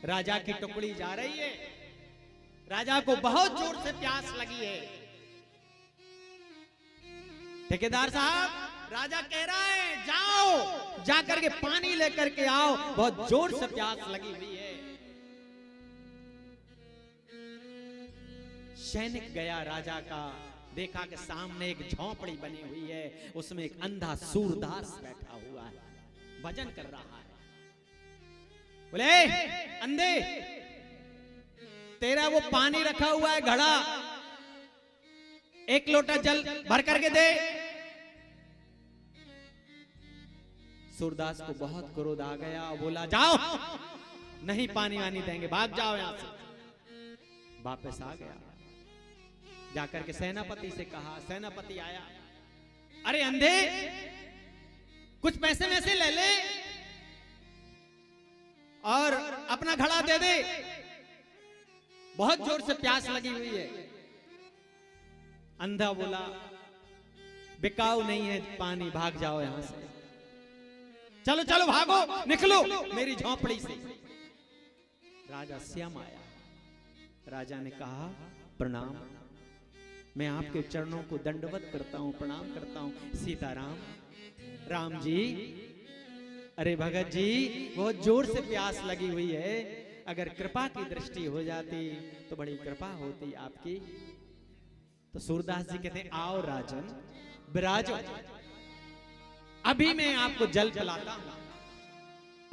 राजा की टुकड़ी जा रही है। राजा को बहुत जोर से प्यास लगी है। ठेकेदार साहब, राजा कह रहा है जाओ, जाकर के पानी लेकर के आओ, बहुत जोर से प्यास लगी हुई है। सैनिक गया राजा का, देखा कि सामने एक झोंपड़ी बनी हुई है, उसमें एक अंधा सूरदास बैठा हुआ है, भजन कर रहा है। बोले अंधे, तेरा वो पानी रखा हुआ है घड़ा, एक लोटा जल भर करके दे। सूरदास को बहुत क्रोध आ गया, बोला जाओ, नहीं पानी वानी देंगे, भाग जाओ यहां से। वापस आ गया, जाकर के सेनापति से कहा। सेनापति आया, अरे अंधे, कुछ पैसे में से ले ले और अपना घड़ा दे दे, बहुत जोर से प्यास लगी हुई है। अंधा बोला बिकाऊ नहीं है पानी, भाग जाओ यहां से, चलो चलो भागो, निकलो मेरी झोंपड़ी से। राजा श्याम आया। राजा ने कहा प्रणाम, मैं आपके चरणों को दंडवत करता हूं, प्रणाम करता हूं। सीताराम, राम जी, अरे भगत जी, बहुत जोर से प्यास लगी हुई है, अगर कृपा की दृष्टि हो जाती तो बड़ी कृपा होती आपकी। तो सूरदास जी कहते हैं आओ राजन, विराजो, अभी मैं आपको जल पिलाता हूं।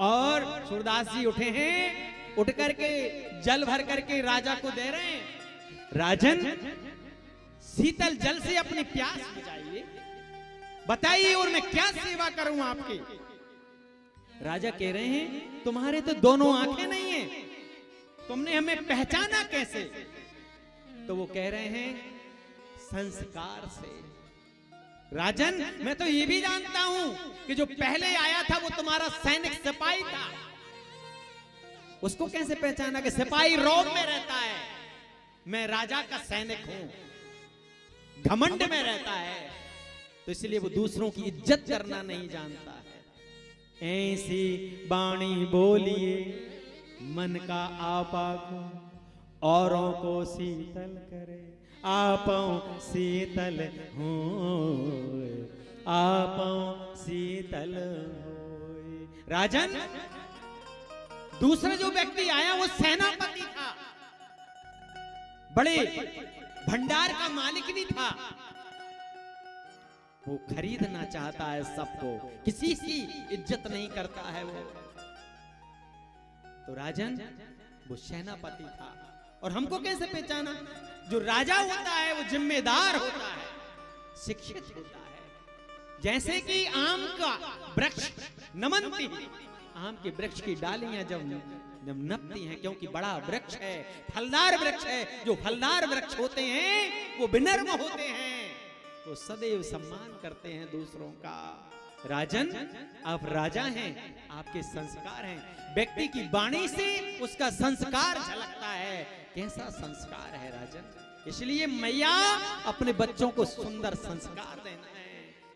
और सूरदास जी उठे हैं, उठ करके जल भर करके राजा को दे रहे हैं। राजन, शीतल जल से अपनी प्यास बुझाइए, बताइए और मैं क्या सेवा करूं आपकी। राजा कह रहे हैं तुम्हारे तो दोनों आंखें नहीं है, तुमने हमें पहचाना कैसे। तो वो कह रहे हैं संस्कार से। राजन, मैं तो ये भी जानता हूं कि जो पहले आया था वो तुम्हारा सैनिक सिपाही था, उसको कैसे पहचाना कि सिपाही रोम में रहता है, मैं राजा का सैनिक हूं, घमंड में रहता है, तो इसलिए वो दूसरों की इज्जत करना नहीं जानता है। ऐसी बाणी बोलिए मन का आपा को, औरों को शीतल करे, आपों शीतल हो, आपों शीतल हो। राजन, दूसरा जो व्यक्ति आया वो सेनापति था, बड़े भंडार का मालिक भी था, वो खरीदना चाहता है सबको, किसी की इज्जत नहीं करता है वो। तो राजन, वो सेनापति था। और हमको कैसे पहचाना? जो राजा होता है वो जिम्मेदार होता है, शिक्षित होता है। जैसे कि आम का वृक्ष नमनती, आम के वृक्ष की डालियां जब नपती हैं, क्योंकि बड़ा वृक्ष है, फलदार वृक्ष है, जो फलदार वृक्ष होते हैं वो विनम्र होते हैं, तो सदैव सम्मान करते हैं दूसरों का। राजन, आप राजा हैं, आपके संस्कार हैं, व्यक्ति की वाणी से उसका संस्कार झलकता है, कैसा संस्कार है राजन। इसलिए मैया अपने बच्चों को सुंदर संस्कार देना है,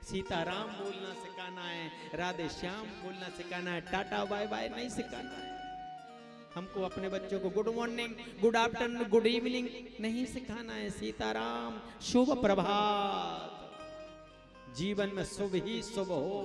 सीताराम बोलना सिखाना है, राधे श्याम बोलना सिखाना है, टाटा बाय बाय नहीं सिखाना है। हमको अपने बच्चों को good morning, good afternoon, good evening नहीं सिखाना है। सीताराम, शुभ प्रभात, जीवन में शुभ ही शुभ हो।